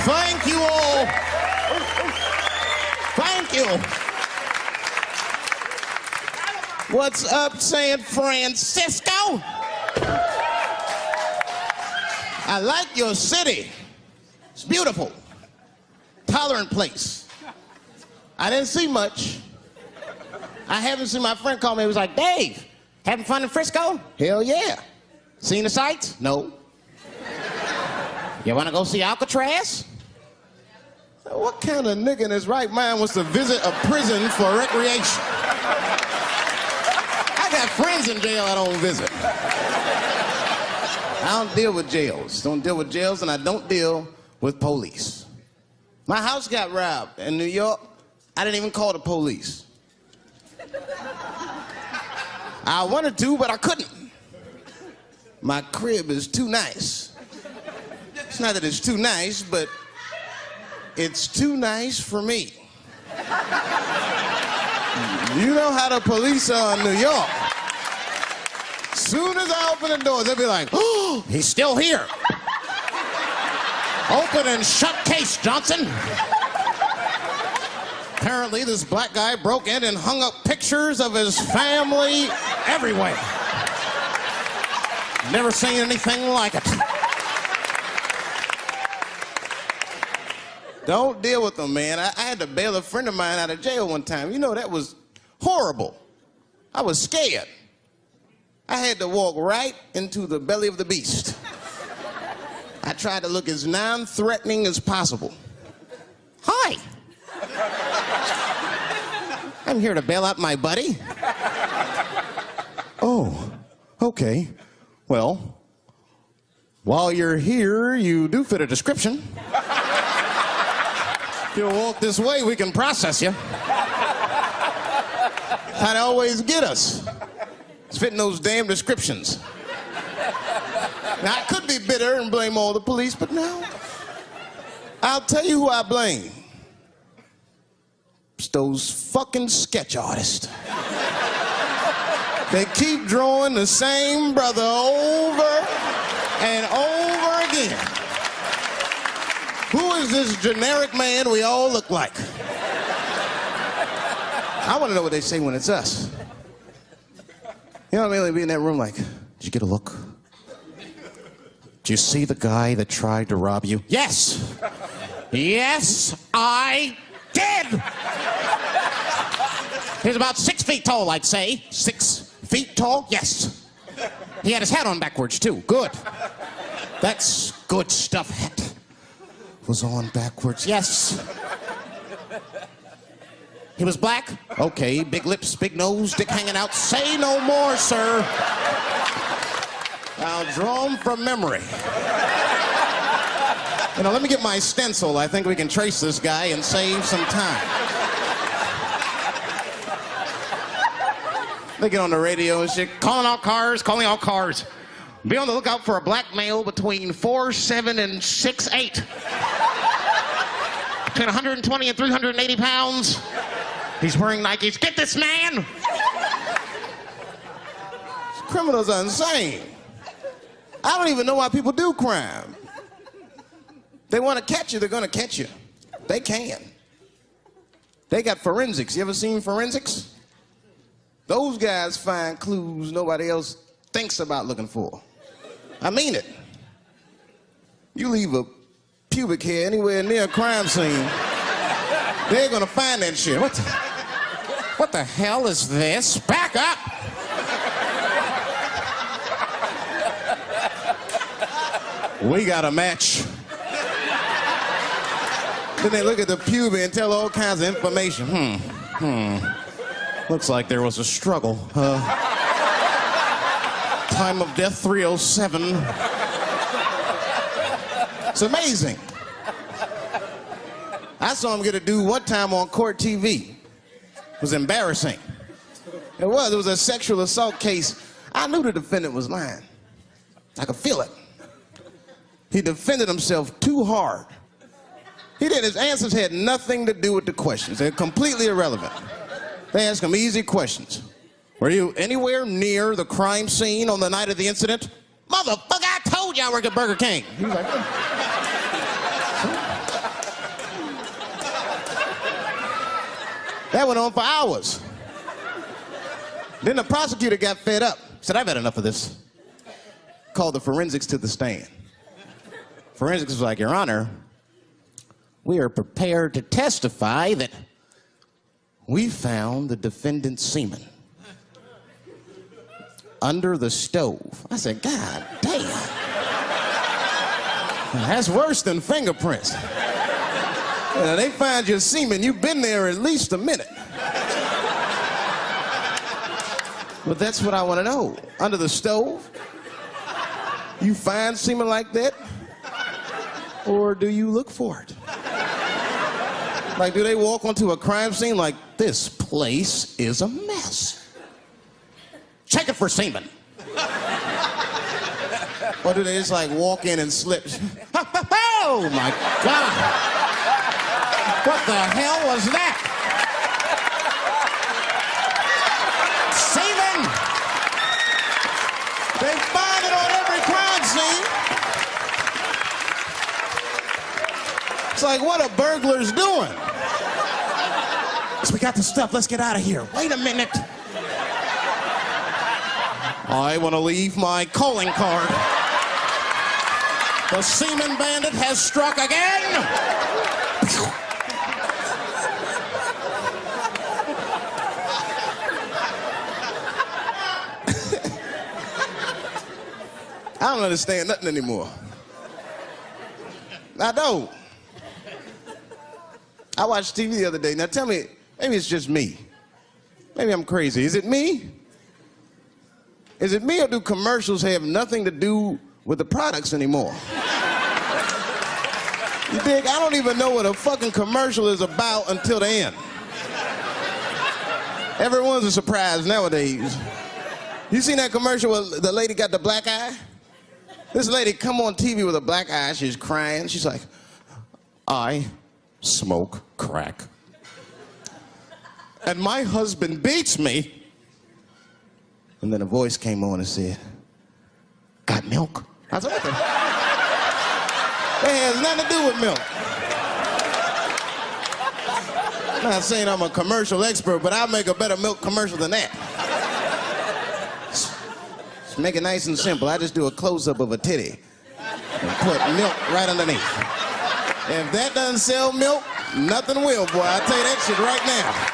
Thank you all. Thank you. What's up, San Francisco? I like your city. It's beautiful. Tolerant place. I didn't see much. I haven't seen my friend call me. He was like, Dave, having fun in Frisco? Hell yeah. Seen the sights? No. You want to go see Alcatraz? What kind of nigga in his right mind wants to visit a prison for recreation? I got friends in jail I don't visit. I don't deal with jails. Don't deal with jails, and I don't deal with police. My house got robbed in New York. I didn't even call the police. I wanted to, but I couldn't. My crib is too nice. It's not that it's too nice, but it's too nice for me. You know how the police are in New York. Soon as I open the doors, they'll be like, oh, he's still here. Open and shut case, Johnson. Apparently, this black guy broke in and hung up pictures of his family everywhere. Never seen anything like it. Don't deal with them, man. I had to bail a friend of mine out of jail one time. You know, that was horrible. I was scared. I had to walk right into the belly of the beast. I tried to look as non-threatening as possible. Hi. I'm here to bail out my buddy. Oh, okay. Well, while you're here, you do fit a description. If you'll walk this way, we can process you. How'd they always get us? It's fitting those damn descriptions. Now, I could be bitter and blame all the police, but no. I'll tell you who I blame. It's those fucking sketch artists. They keep drawing the same brother over and over again. Who is this generic man we all look like? I want to know what they say when it's us. You know what I mean? They'd be in that room like, did you get a look? Did you see the guy that tried to rob you? Yes! Yes, I did! He's about 6 feet tall, I'd say. 6 feet tall? Yes. He had his hat on backwards, too. Good. That's good stuff. Hat was on backwards. Yes. He was black? Okay. Big lips, big nose, dick hanging out. Say no more, sir. I'll draw him from memory. You know, let me get my stencil. I think we can trace this guy and save some time. They get on the radio and shit, calling all cars. Be on the lookout for a black male between 4'7" and 6'8". Between 120 and 380 pounds. He's wearing Nikes. Get this man! Criminals are insane. I don't even know why people do crime. They want to catch you, they're going to catch you. They can. They got forensics. You ever seen forensics? Those guys find clues nobody else thinks about looking for. I mean it. You leave a pubic hair anywhere near a crime scene, they're gonna find that shit. What the hell is this? Back up! We got a match. Then they look at the pubic and tell all kinds of information. Looks like there was a struggle. Time of death 307. It's amazing. I saw him get a dude one time on court TV. It was embarrassing. It was a sexual assault case. I knew the defendant was lying. I could feel it. He defended himself too hard. He did. His answers had nothing to do with the questions. They're completely irrelevant. They asked him easy questions. Were you anywhere near the crime scene on the night of the incident? Motherfucker, I told you I worked at Burger King. He was like, That went on for hours. Then the prosecutor got fed up. Said, I've had enough of this. Called the forensics to the stand. Forensics was like, Your Honor, we are prepared to testify that we found the defendant's semen under the stove. I said, God damn. That's worse than fingerprints. They find your semen, you've been there at least a minute. But that's what I want to know. Under the stove? You find semen like that? Or do you look for it? Like, do they walk onto a crime scene like, this place is a mess? Check it for semen. Or do they just like walk in and slip? Oh my God! What the hell was that? Semen! They find it on every crime scene. It's like, what are burglars doing? So we got the stuff, let's get out of here. Wait a minute. I want to leave my calling card. The semen bandit has struck again. I don't understand nothing anymore. I don't. I watched TV the other day. Now tell me, maybe it's just me. Maybe I'm crazy. Is it me? Is it me, or do commercials have nothing to do with the products anymore? You dig? I don't even know what a fucking commercial is about until the end. Everyone's a surprise nowadays. You seen that commercial where the lady got the black eye? This lady come on TV with a black eye, she's crying. She's like, I smoke crack. And my husband beats me. And then a voice came on and said, got milk? I said, what the? That has nothing to do with milk. I'm not saying I'm a commercial expert, but I'll make a better milk commercial than that. Just make it nice and simple. I just do a close-up of a titty and put milk right underneath. If that doesn't sell milk, nothing will, boy. I'll tell you that shit right now.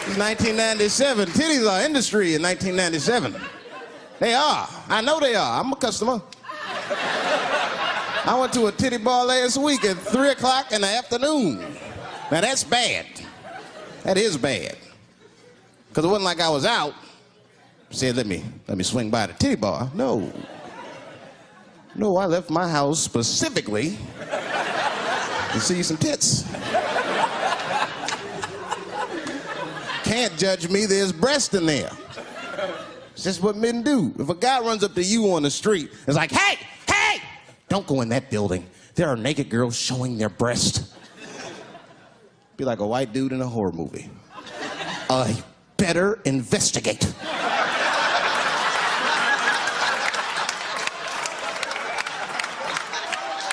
It's 1997. Titties are industry in 1997. They are. I know they are. I'm a customer. I went to a titty bar last week at 3 o'clock in the afternoon. Now that's bad. That is bad. Because it wasn't like I was out. Said, let me swing by the titty bar. No. No, I left my house specifically to see some tits. Can't judge me, there's breast in there. It's just what men do. If a guy runs up to you on the street, it's like, hey, hey, don't go in that building. There are naked girls showing their breast. Be like a white dude in a horror movie. I better investigate.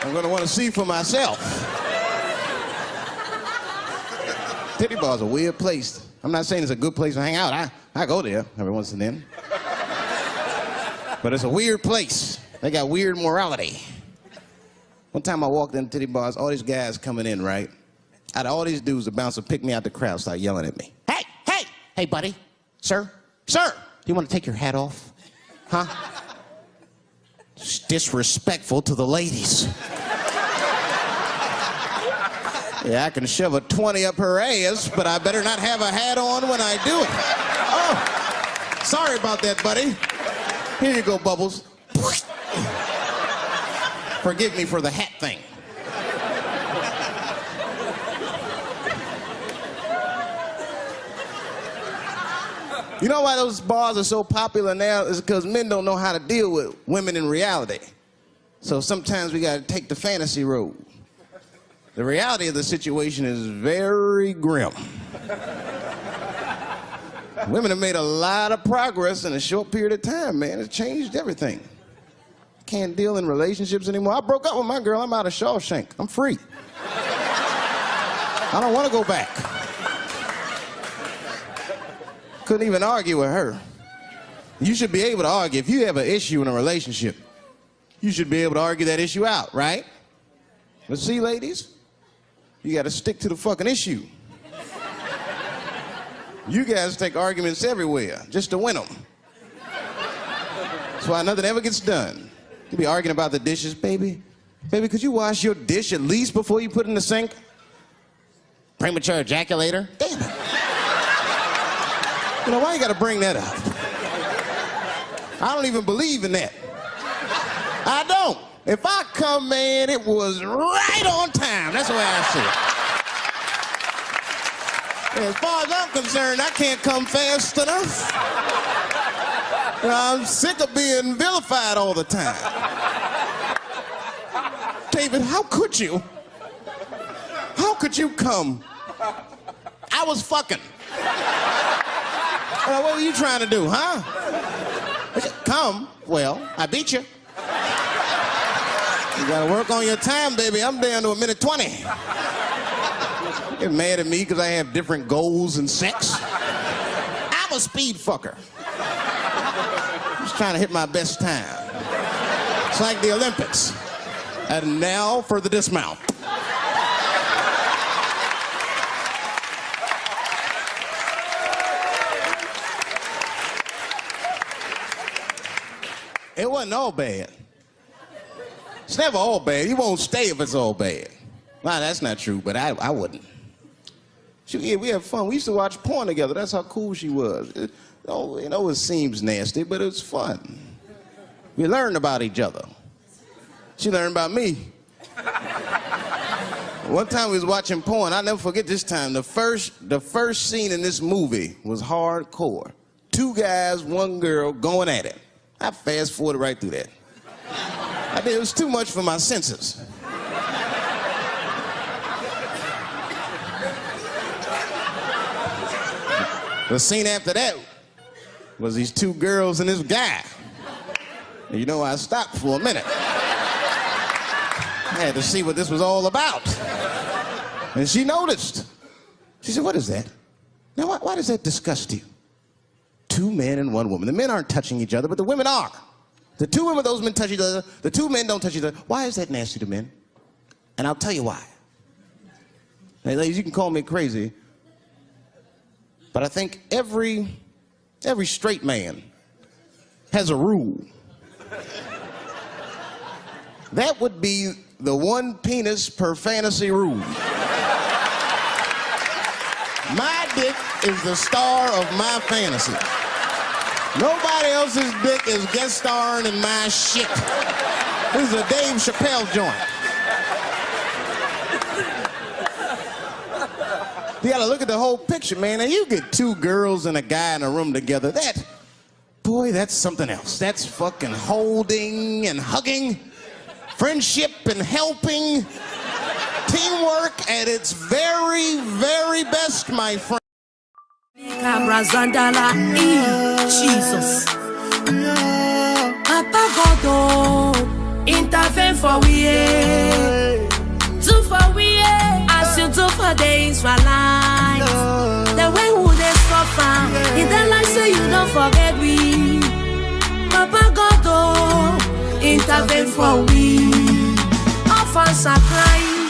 I'm gonna want to see for myself. Titty bar's a weird place. I'm not saying it's a good place to hang out. I go there every once and then. But it's a weird place. They got weird morality. One time I walked in titty bars, all these guys coming in, right? Out of all these dudes, the bouncer picked me out the crowd, started yelling at me. Hey, hey, hey, buddy, sir, do you want to take your hat off? Huh? It's disrespectful to the ladies. Yeah, I can shove a 20 up her ass, but I better not have a hat on when I do it. Oh, sorry about that, buddy. Here you go, Bubbles. Forgive me for the hat thing. You know why those bars are so popular now? Is because men don't know how to deal with women in reality. So sometimes we gotta take the fantasy road. The reality of the situation is very grim. Women have made a lot of progress in a short period of time, man. It's changed everything. can't deal in relationships anymore. I broke up with my girl. I'm out of Shawshank. I'm free. I don't want to go back. Couldn't even argue with her. You should be able to argue. If you have an issue in a relationship, you should be able to argue that issue out, right? But see, ladies, you got to stick to the fucking issue. You guys take arguments everywhere just to win them. That's why nothing ever gets done. You be arguing about the dishes, baby. Baby, could you wash your dish at least before you put it in the sink? Premature ejaculator? Damn it. You know, why you gotta bring that up? I don't even believe in that. I don't. If I come, man, it was right on time. That's the way I see it. As far as I'm concerned, I can't come fast enough. You know, I'm sick of being vilified all the time. David, how could you? How could you come? I was fucking. What were you trying to do, huh? Come. Well, I beat you. You gotta work on your time, baby. I'm down to a minute 20. Get mad at me because I have different goals in sex. I'm a speed fucker. Just trying to hit my best time. It's like the Olympics. And now for the dismount. It wasn't all bad. It's never all bad. You won't stay if it's all bad. Well, that's not true, but I wouldn't. Yeah, we had fun. We used to watch porn together. That's how cool she was. You know, it seems nasty, but it was fun. We learned about each other. She learned about me. One time we was watching porn. I'll never forget this time. The first scene in this movie was hardcore. 2 guys, 1 girl going at it. I fast forwarded right through that. It was too much for my senses. The scene after that was these 2 girls and this guy. And you know, I stopped for a minute. I had to see what this was all about. And she noticed. She said, "What is that? Now, why does that disgust you? 2 men and 1 woman. The men aren't touching each other, but the women are. The 2 women, those men touch each other. The 2 men don't touch each other. Why is that nasty to men? And I'll tell you why. Hey, ladies, you can call me crazy, but I think every straight man has a rule. That would be the 1 penis per fantasy rule. My dick is the star of my fantasy. Nobody else's dick is guest starring in my shit. This is a Dave Chappelle joint. You gotta look at the whole picture, man. And you get 2 girls and a guy in a room together. Boy, that's something else. That's fucking holding and hugging, friendship and helping, teamwork at its very, very best, my friend. Jesus. Papa God, intervene for we, do for we, as you do for the Israelites. The way who they suffer, in their life so you don't forget we. Papa God, intervene for we. Orphans are crying,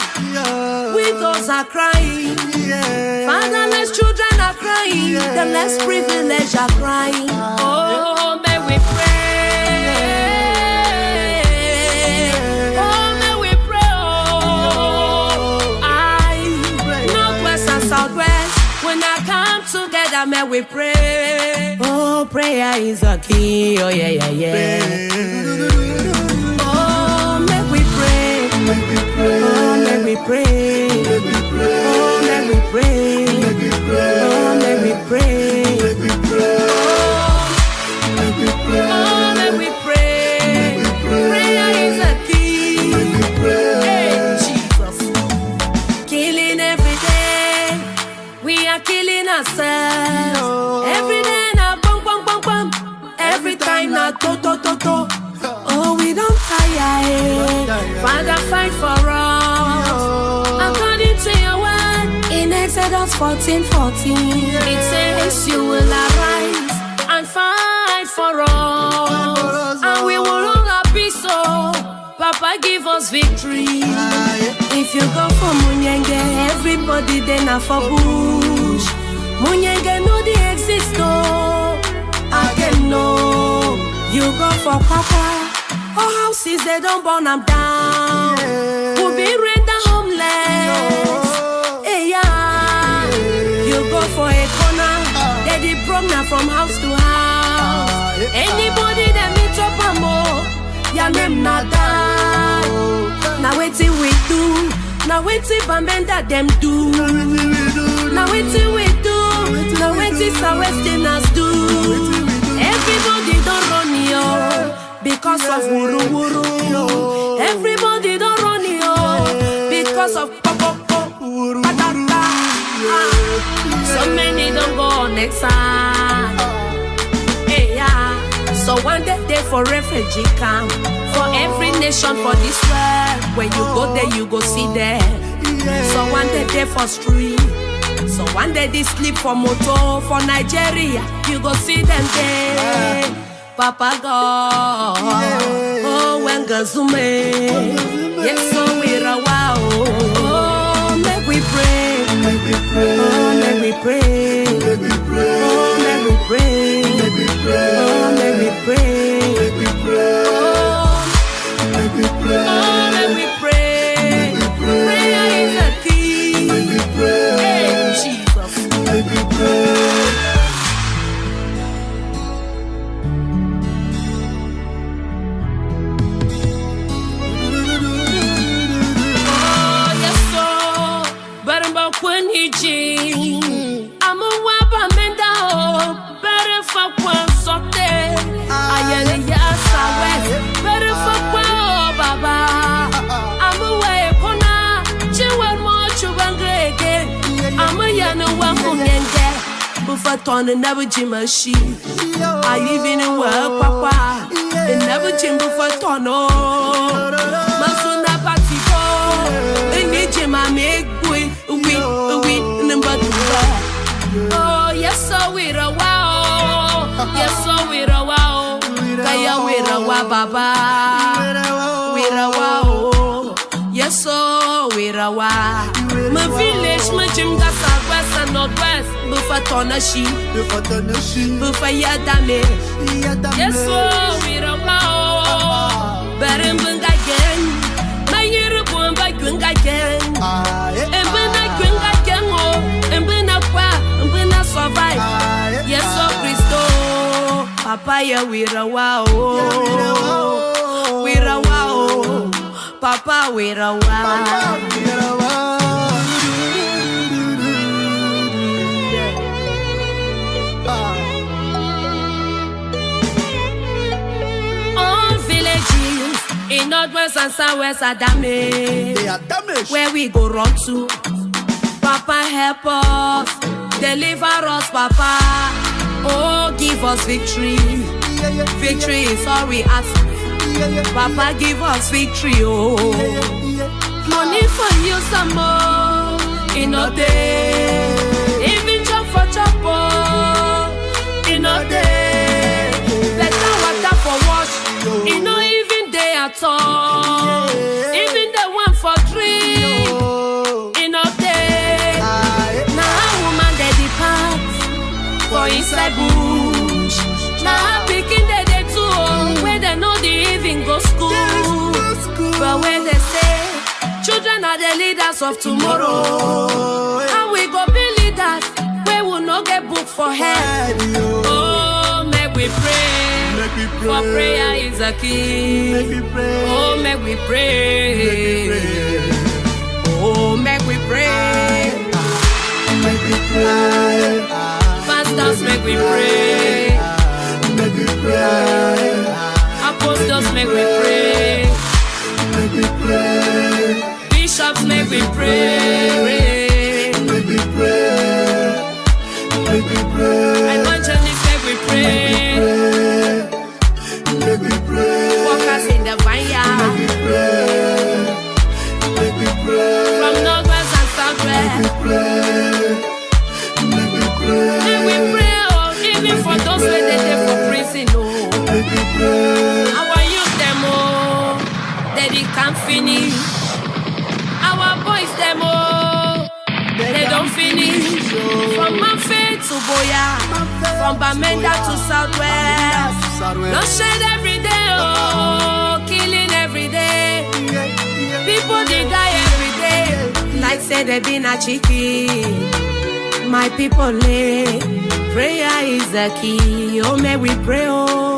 widows are crying, fatherless children are crying, the less privileged are crying. Oh, may we pray. Oh, may we pray. Oh, northwest and southwest, when I come together, may we pray. Oh, prayer is a key. Oh, yeah, yeah, yeah. Oh, may we pray. Oh, may we pray. Oh, may we pray. Oh, may we pray. Oh, may we pray. Prayer is a key. Hey, Jesus. Killing every day. We are killing ourselves. Every day now, bum, bum, bum, bum. Every time now, to. Oh, we don't have. Father, fight for us. According to your word in Exodus 14:14, it says you will arise and fight for us, and we will all be so. Papa, give us victory. If you go for Munyenge, everybody then are for bush. Munyenge know the exist, oh, I can know. You go for Papa. Oh, houses, they don't burn them down. We'll be render homeless. Hey, yeah. You go for a corner. They did program from house to house. Anybody that meet up a more, your name not die. Now wait till we do. Now wait till Bambenda them do. Now wait till we do. Now wait till Westerners do. Everybody don't run yo because of wuru wuru. Everybody don't run yo because of popo patata. So many don't go on next time. Hey, yeah. So one day for refugee camp, for every nation for this world. When you go there, you go see them. So one day for street. So one day they sleep for motor for Nigeria. You go see them there. Papa God, oh when Gazume, yes so we're a wow. Oh make we pray, oh make we pray, oh make we pray, oh make we pray, oh make we pray, oh make we pray. Prayer is a key. Hey Jesus, make we pray. I'm a wapa menda ho, better for one sote. I am a yasa west, better for one baba. I'm a way pona, chiwan mo chubangrege. I'm a yana wamunenge, buffa ton and never jimashi. I even in work, papa, and never jim buffa tono. Masuna patiko, and nijima make boy. Oh, yes, so we're a wow. Yes, so we're a wow. Kaya we're a wow, baba. We're a wow. Yes, so we're a wow. My village, my gym, got southwest and northwest. Bufa tonashi, bufa yadame. Yes, so we're a wow. Berimbunga again. My year, boom, by Gunga again. And when I Gunga again, and when I survive. Yes, so Christo. Papaya, we're a wow. We're a wow. Papa, we're a wow. All villages in northwest and southwest are damaged. They are damaged. Where we go run to. Papa, help us. Deliver us, Papa. Oh, give us victory. Victory is all we ask. Papa, give us victory. Oh, money for you some more. In a day, even job for chopper. In a day, better water for wash. In no even day at all. Even the one for drink. In a day, now woman they depart for inside bush. Now picking they too, where they know they even go school. But when they say children are the leaders of tomorrow, and we go be leaders, we will not get booked for head. Oh, make we pray. For prayer is a key. Oh, make we pray. Oh, make we pray. Make we pray. Pastors, make we pray. Make we pray. Apostles, make we pray. Make we pray. Bishops, make we pray. Make we pray. Make we pray. Evangelists, make we pray. Make we pray. Workers in the vineyard. finish. Our boys, them all, they don't finish. From Manfred to Boya, from Bamenda to Southwest. No shade every day, oh, killing every day. People they die every day. Like say they been a chicken. My people lay. Prayer is the key. Oh, may we pray, oh.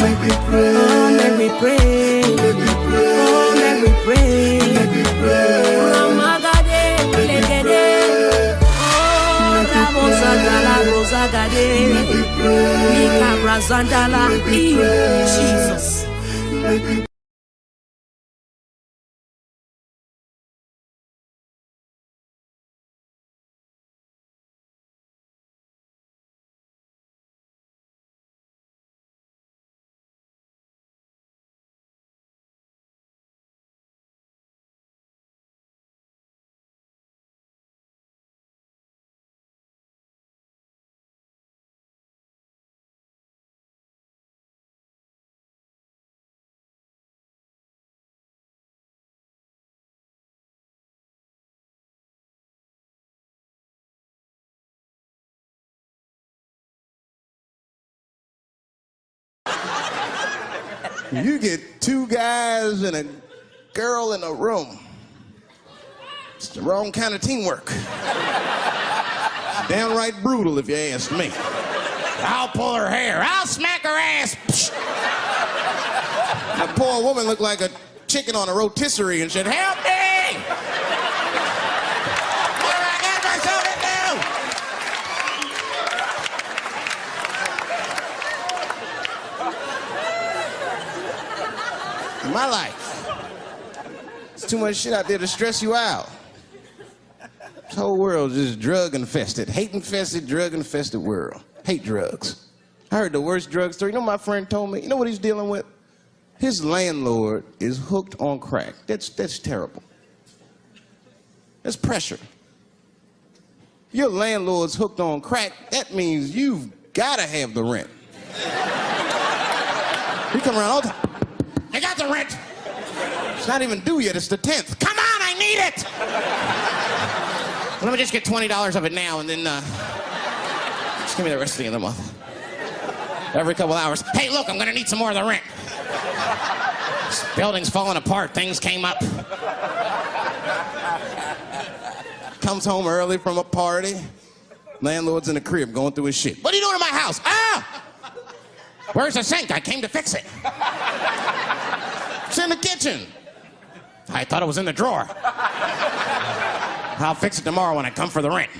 Make me pray. Oh, make me pray. Make me pray. Oh, make me pray. Make me pray. Ramagade, legede. Oh, Ramosagala, Rosagade. Make me pray. Mika Brazandala. Make me pray. Jesus. Make me You get two guys and a girl in a room. It's the wrong kind of teamwork. Downright brutal, if you ask me. I'll pull her hair. I'll smack her ass. That poor woman looked like a chicken on a rotisserie and said, "Help me! What do I got myself into?" In my life, there's too much shit out there to stress you out. This whole world is just drug infested, hate infested, drug infested world. Hate drugs. I heard the worst drug story. You know what my friend told me? You know what he's dealing with? His landlord is hooked on crack. That's terrible. That's pressure. Your landlord's hooked on crack, that means you've got to have the rent. He come around all the time. I got the rent. It's not even due yet, it's the 10th. Come on, I need it! Let me just get $20 of it now and then, just give me the rest of the month. Every couple hours, hey, look, I'm gonna need some more of the rent. This building's falling apart, things came up. Comes home early from a party. Landlord's in the crib going through his shit. What are you doing in my house? Ah! Where's the sink? I came to fix it. It's in the kitchen. I thought it was in the drawer. I'll fix it tomorrow when I come for the rent.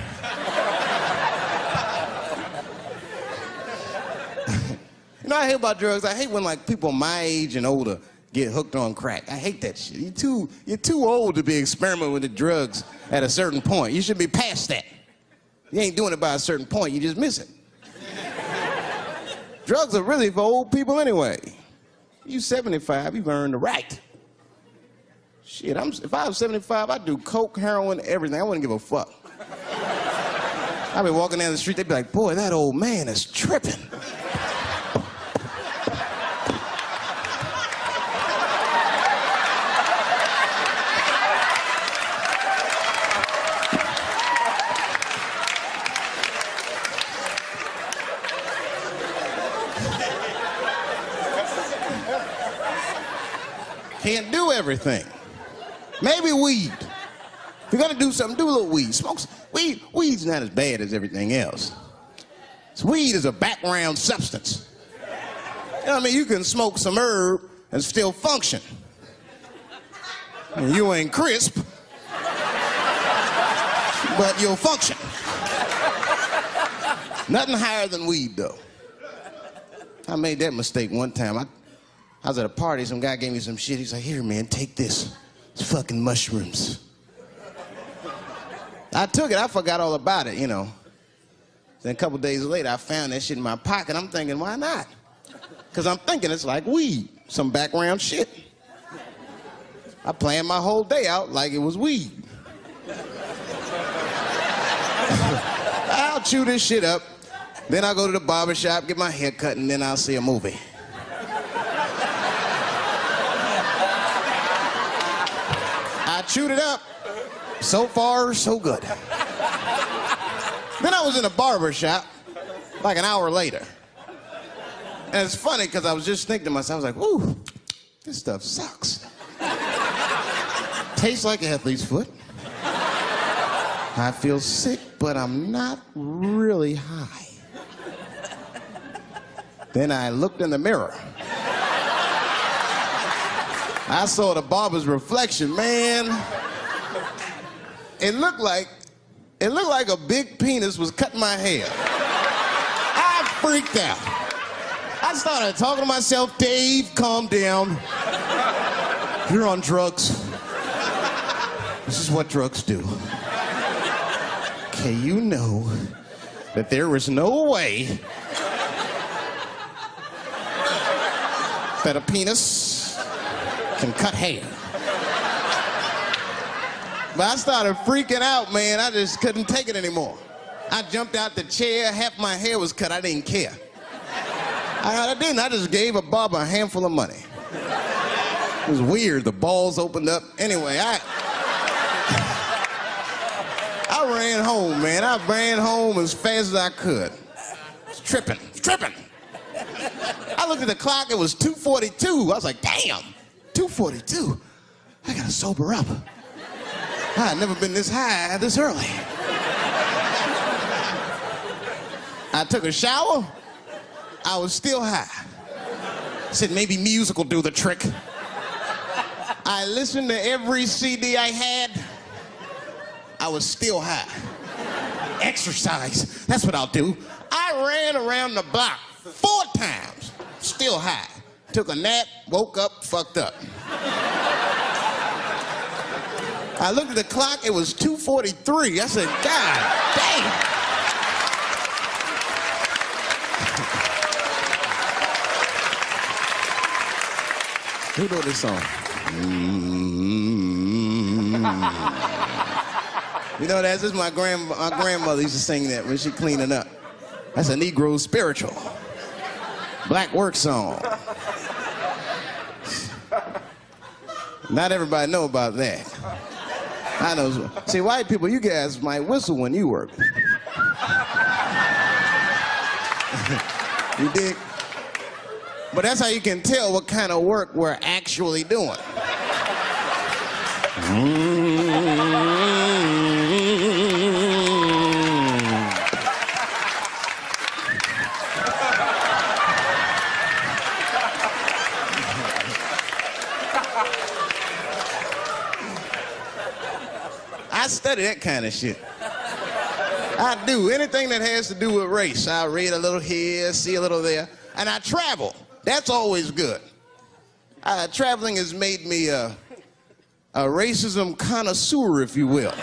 You know what I hate about drugs? I hate when like people my age and older get hooked on crack. I hate that shit. You're too old to be experimenting with the drugs at a certain point. You should be past that. You ain't doing it by a certain point, you just miss it. Drugs are really for old people anyway. You 75, you've earned the right. Shit, if I was 75, I'd do coke, heroin, everything. I wouldn't give a fuck. I'd be walking down the street, they'd be like, boy, that old man is tripping. Can't do everything. Maybe weed. If you're gonna do something, do a little weed. Smoke some. Weed's not as bad as everything else. So weed is a background substance. You know what I mean? You can smoke some herb and still function. And you ain't crisp, but you'll function. Nothing higher than weed, though. I made that mistake one time. I was at a party, some guy gave me some shit. He's like, here, man, take this. It's fucking mushrooms. I took it, I forgot all about it, you know. Then a couple days later, I found that shit in my pocket. I'm thinking, why not? Because I'm thinking it's like weed, some background shit. I planned my whole day out like it was weed. I'll chew this shit up, then I'll go to the barber shop, get my hair cut, and then I'll see a movie. chewed it up. So far, so good. Then I was in a barber shop like an hour later. And it's funny because I was just thinking to myself, I was like, ooh, this stuff sucks. Tastes like athlete's foot. I feel sick, but I'm not really high. Then I looked in the mirror. I saw the barber's reflection, man. It looked like a big penis was cutting my hair. I freaked out. I started talking to myself, Dave, calm down. You're on drugs. This is what drugs do. Okay, you know that there is no way that a penis can cut hair. But I started freaking out, man. I just couldn't take it anymore. I jumped out the chair, half my hair was cut, I didn't care. I didn't, I just gave a barber a handful of money. It was weird, the balls opened up. Anyway, I ran home, man. I ran home as fast as I could. It's tripping. I looked at the clock, it was 2:42. I was like, damn, 2:42? I gotta sober up. I had never been this high this early. I took a shower, I was still high. I said maybe music will do the trick. I listened to every CD I had, I was still high. Exercise, that's what I'll do. I ran around the block 4 times, still high. Took a nap, woke up, fucked up. I looked at the clock, it was 2:43. I said, God damn. Who wrote this song? You know, that's just my grandmother used to sing that when she cleaning up. That's a Negro spiritual. Black work song. Not everybody know about that. I know. See, white people, you guys might whistle when you work. You dig? But that's how you can tell what kind of work we're actually doing. I study that kind of shit. I do. Anything that has to do with race. I read a little here, see a little there. And I travel. That's always good. Traveling has made me a racism connoisseur, if you will.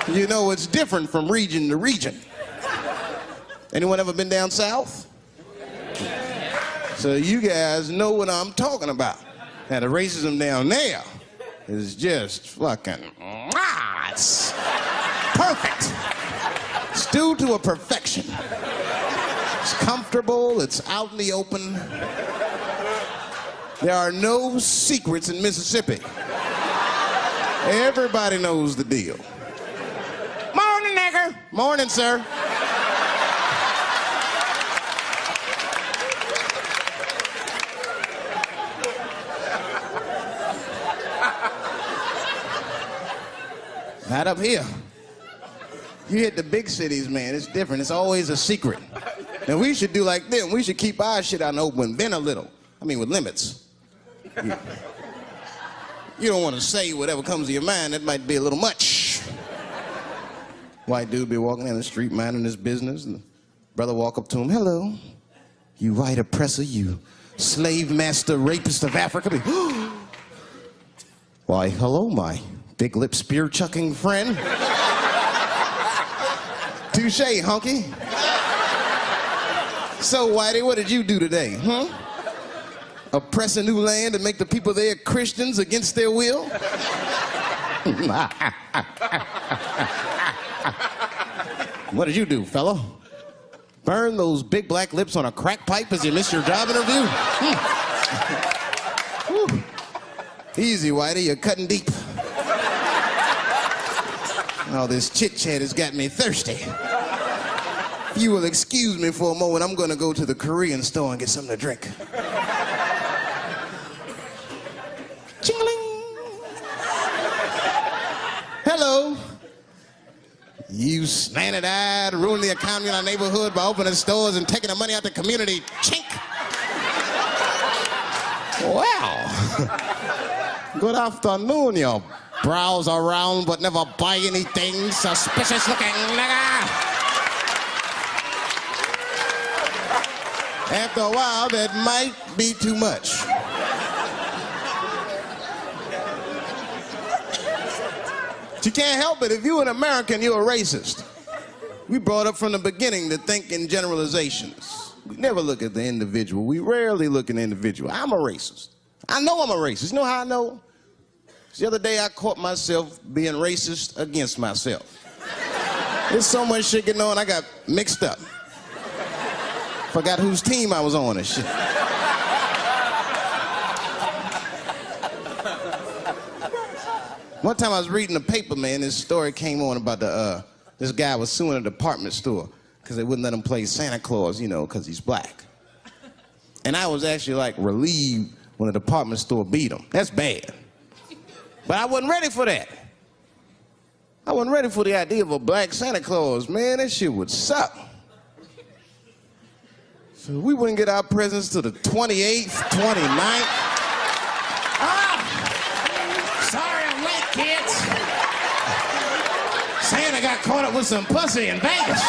You know, it's different from region to region. Anyone ever been down south? So you guys know what I'm talking about. Now, the racism down there is just fucking, it's perfect. It's due to a perfection. It's comfortable, it's out in the open. There are no secrets in Mississippi. Everybody knows the deal. Morning, nigger. Morning, sir. Not up here. You hit the big cities, man, it's different. It's always a secret. Now, we should do like them. We should keep our shit out in the open, bend a little. I mean, with limits. You don't want to say whatever comes to your mind. That might be a little much. White dude be walking down the street minding his business, and the brother walk up to him, hello, you white oppressor, you slave master rapist of Africa. Why, hello, my big lip spear chucking friend. Touche, hunky. So, Whitey, what did you do today, huh? Oppress a new land and make the people there Christians against their will? What did you do, fella? Burn those big black lips on a crack pipe as you miss your job interview? Easy, Whitey, you're cutting deep. All this chit-chat has got me thirsty. If you will excuse me for a moment, I'm gonna go to the Korean store and get something to drink. Ching-a-ling. Hello. You slanted-eyed, ruining the economy in our neighborhood by opening stores and taking the money out the community. Chink. Wow. Good afternoon, you browse around but never buy anything. Suspicious looking nigga. After a while, that might be too much. But you can't help it. If you're an American, you're a racist. We brought up from the beginning to think in generalizations. We never look at the individual. We rarely look at the individual. I'm a racist. I know I'm a racist. You know how I know? The other day I caught myself being racist against myself. There's so much shit going on, I got mixed up. Forgot whose team I was on and shit. One time I was reading the paper, man, this story came on about this guy was suing a department store because they wouldn't let him play Santa Claus, you know, because he's black. And I was actually like relieved when the department store beat him. That's bad. But I wasn't ready for that. I wasn't ready for the idea of a black Santa Claus. Man, that shit would suck. So we wouldn't get our presents till the 28th, 29th. Sorry I'm late, kids. Santa got caught up with some pussy in Vegas.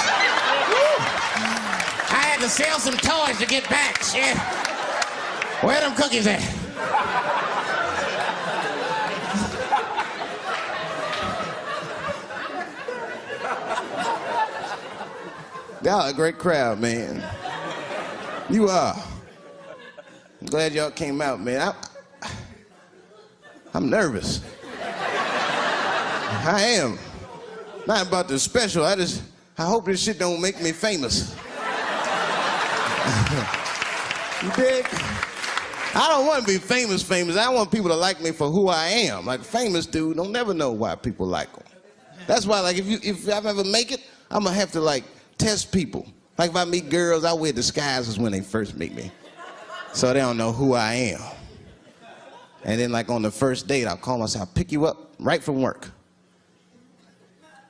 I had to sell some toys to get back, shit. Where them cookies at? Y'all a great crowd, man. You are. I'm glad y'all came out, man. I'm nervous. I am. Not about the special. I hope this shit don't make me famous. You dig? I don't want to be famous. I want people to like me for who I am. Like famous dude, don't never know why people like him. That's why, like, if I ever make it, I'm gonna have to like test people. Like if I meet girls, I wear disguises when they first meet me, so they don't know who I am. And then like on the first date, I'll call myself, I'll pick you up right from work,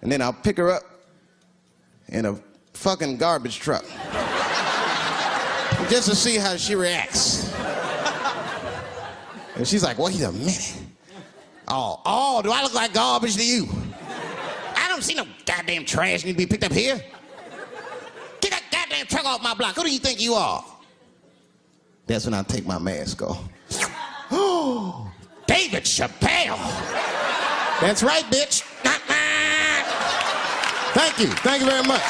and then I'll pick her up in a fucking garbage truck, just to see how she reacts. And she's like, wait a minute. Oh, do I look like garbage to you? I don't see no goddamn trash need to be picked up here. Get that goddamn truck off my block. Who do you think you are? That's when I take my mask off. Oh, David Chappelle. That's right, bitch. Thank you very much.